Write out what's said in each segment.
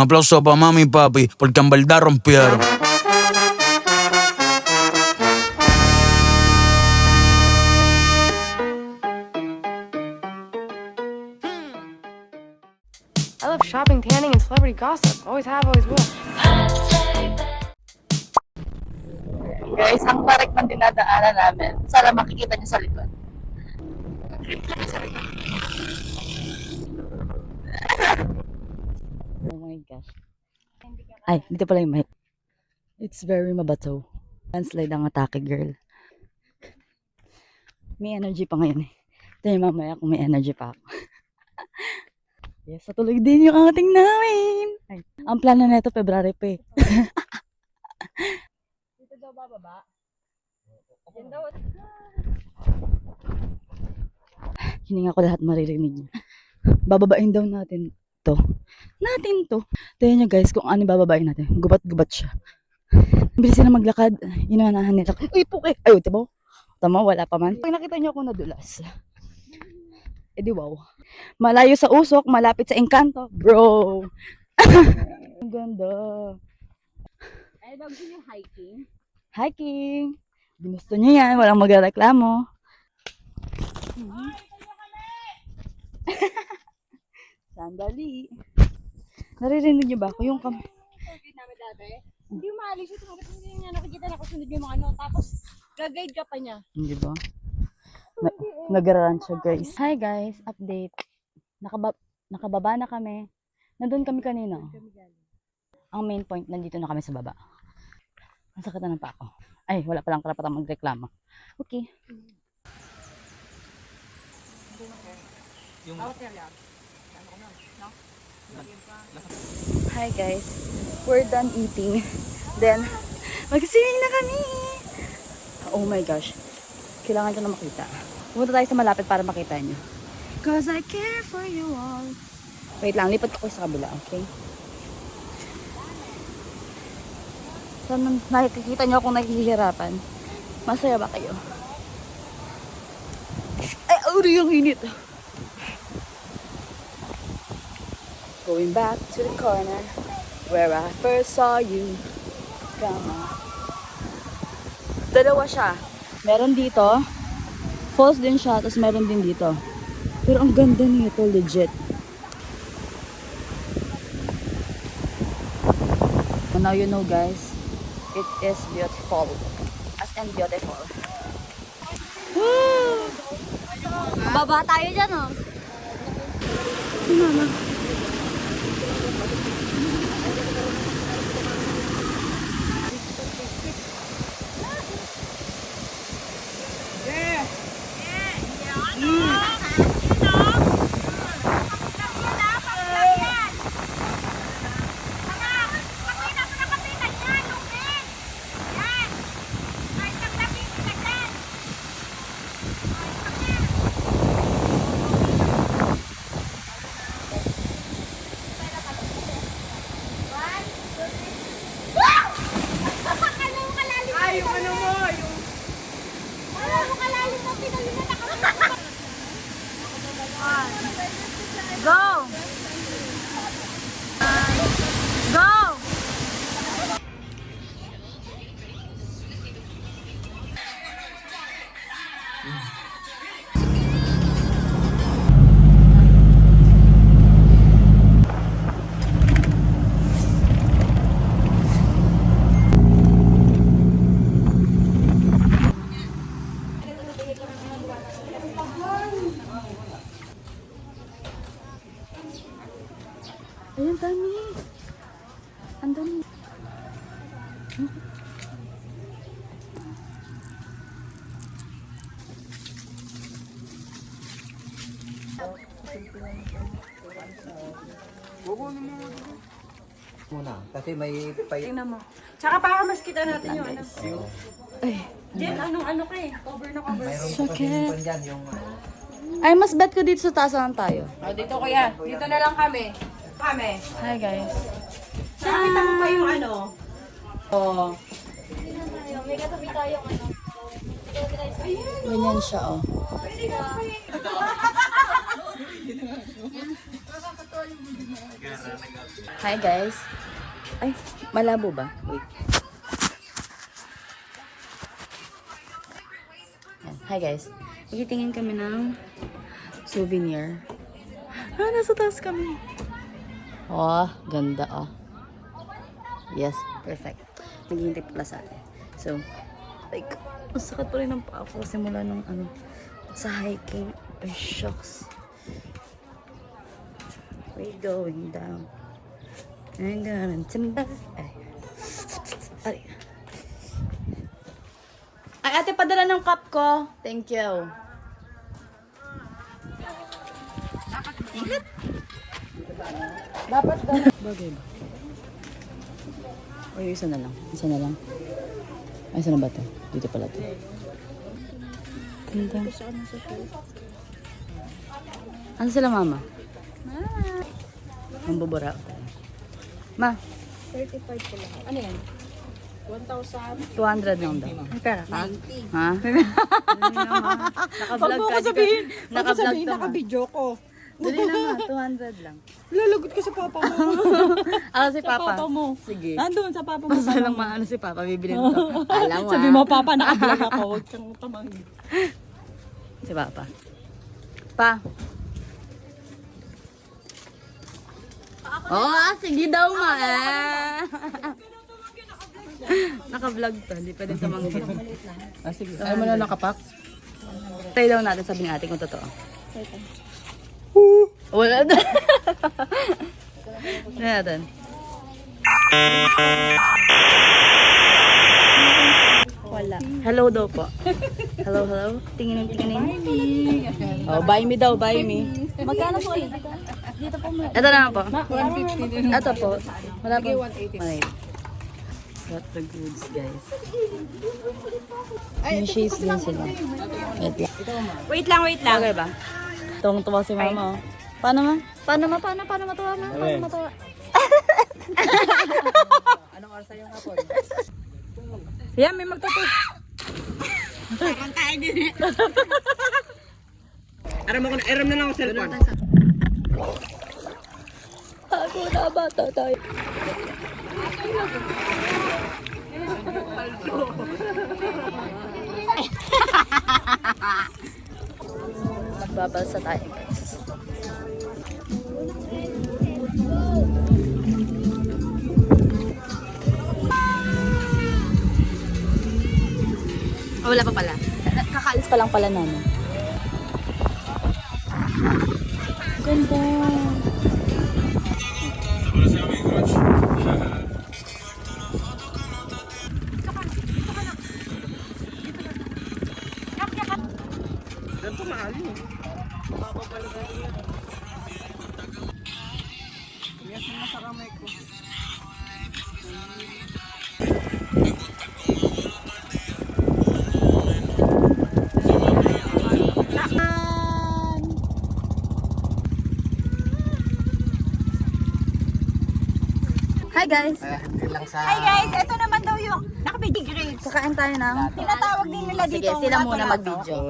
aplauso pa mami y papi, porque en verdad rompieron. I love shopping, tanning, and celebrity gossip. Always have, always will. Guys, ang parek ng dinadaanan namin. Sana makikita niyo sa likod. Oh my gosh. Ay, dito pala yung mic. It's very mabato. Landslide ang atake, girl. May energy pa ngayon eh. Tayo mamaya kung may energy pa ako. Yes, tuloy din yung ating namin. Ay, ang plano na ito, February pa eh. Dito daw bababa? Hininga ko lahat maririnig niya. Bababain daw natin to. Tingnan nyo guys kung ano bababain natin. Gubat-gubat siya. Bilis na maglakad. Inuanahan nila. Uy, puke! Ay, diba? Tama, wala pa man. Pag nakita nyo ako nadulas. Eh di wow. Malayo sa usok, malapit sa engkanto. Bro! Ang ganda. Ay, bago yung hiking. Hiking! Ginusto nyo yan, walang magreklamo. Sandali. Naririnig nyo ba ako yung Namin dati. Hindi umaalis ito. Hindi niya nakikita na kasunod yung mga ano. Tapos, gag-guide ka pa niya. Hindi ba? Nag-run siya guys. Hi guys, update. Nakababa na kami. Nandun kami kanina. Ang main point, nandito na kami sa baba. Masakit na ng pa ako. Ay, wala palang karapatang magreklamo. Okay. Hi guys, we're done eating. Then, mag-swimming na kami! Oh my gosh. Kailangan ko na makita. Pumunta tayo sa malapit para makita nyo. Cause I care for you all. Wait lang, lipat ko sa kabila, okay? Sana nakikita nyo akong naghihirapan. Masaya ba kayo? Ay, audio yung init. Going back to the corner where I first saw you. Come on. Dalawa siya. Meron dito. False din siya, tapos meron din dito. Pero ang ganda nito, legit. And now you know guys, it is beautiful. As in beautiful. Woo! Baba tayo dyan, oh. Mama. Go! Go! Ayan, dami. Ang dami. Muna, kasi may Tingnan mo. Tsaka para mas kita natin yung ano. Ay, Jen, anong ano ka eh? Cover na cover. mayroon So po kasi cute. yung dyan, yung ay, mas bet ko dito sa taas lang tayo. Oh, dito kuya. Dito na lang kami. Hi guys. Nakita mo pa yung ano? Oh, May katabi tayong ano. ganyan siya oh. Hi guys. Ay, malabo ba? Wait. Yan. Hi guys. Magtitingin kami ng souvenir. Nasa taas kami. Oh, ganda oh. Yes, perfect. Naghihintay pala sa atin. So, like, ang sakit pa rin ng paa ko simula nung sa hiking. Ay, shucks. We're going down. I'm gonna timber. Ay. Ay, ate, padala ng cup ko. Thank you. Dapat ba? Bagay ba? O, isa na lang. Isa na lang. Ay, isa na ba ito? Dito pala ito. Ganda. Ano sila, mama? Ang bubura. Ma, 35 po lang. Ano yan? 1,000? 200 lang daw. May pera ka? Ha? Naka-vlog ka. Naka-vlog to. Naka-video ko. Dali na nga, 200 lang. Lalagot ka sa papa mo. Si Papa. Papa mo. Sige. Nandun sa papa mo. Basta lang maano si Papa, bibili nito. Alam mo. Sabi mo, papa, naka-vlog ako. Huwag kang tamangin. Si Papa. Pa. Sige daw ma. Naka-vlog to, hindi pwedeng tumanggi. Sige. Ayaw mo na nakapak? Try daw natin, sabi ni ate kung totoo. Wala na. Ano natin? Wala. Hello daw po. Hello, hello. Tinginin. Oh, buy me daw, buy me. Magkano po ulit? Dito po mo. Ito na po. 150 din. Ito po. Wala po. 180. Got the goods, guys. May shades din sila. Wait lang. Wait lang. Okay ba? Tuwang-tuwa si mama. Oh. Paano matuwa, ma? Paano matuwa? Anong oras yung hapon? Yan, may magtuto. Parang tayo din eh. Aram na lang ako cellphone. Ako na bata tayo. Magbabalsa tayo, guys. Oh, wala pa pala. Kakaalis pa lang pala namin. Ganda. Ganito mahal yun. Yes, nasa kamay ko. Hi guys! Hi guys, ito naman daw yung naka-video grades. Kakain tayo ng... Tinatawag din nila dito. Sige, sila muna mag-video.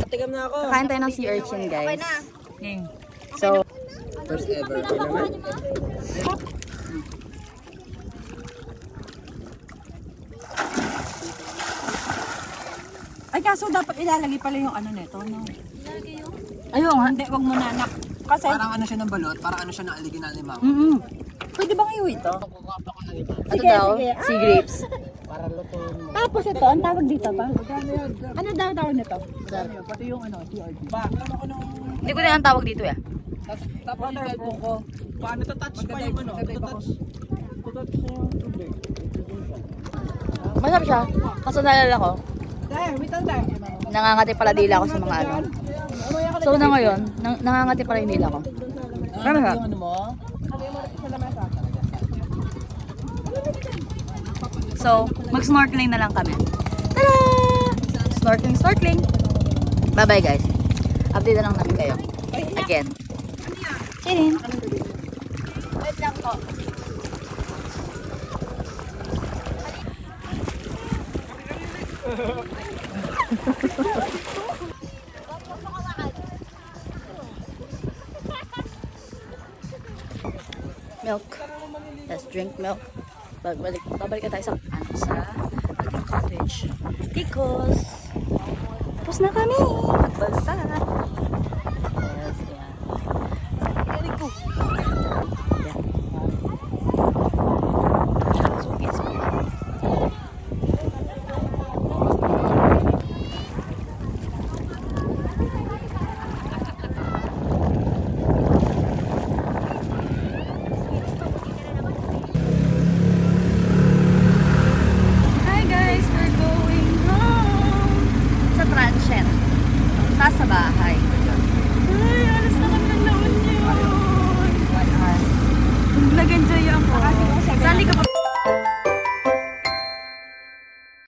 Tigam na ako. Kakain tayo ng sea urchin, guys. So, First ever. Ay, kaso dapat ilalagay pala yung ano nito, no? ayun nga. Hindi, wag mo na anak. Kasi, Parang ano siya ng balot, parang ano siya ng original ni Mama. pwede bang iuwi ito? Ito daw, sea grapes. Tapos ito, ang tawag dito pa? Ano daw tawag nito? Pati yung ano, TRD. Hindi ko na ang tawag dito eh. Tapos yung cellphone ko, paano touch pa yung ano? Touch yung tubig. Masarap siya. Kaso naalala ko, There, wait on there. nangangati pala dila ko sa mga ano. So na ngayon, nangangati pala yung dila ko. Ano ba? Yung ano mo? So, mag-snorkeling na lang kami. Tada! Snorkeling. Bye-bye guys. Update na lang namin kayo. Again. Chirin. Wait lang po. milk. Let's drink milk. Babalik na tayo sa ating cottage. Because, tapos na kami magbalsa.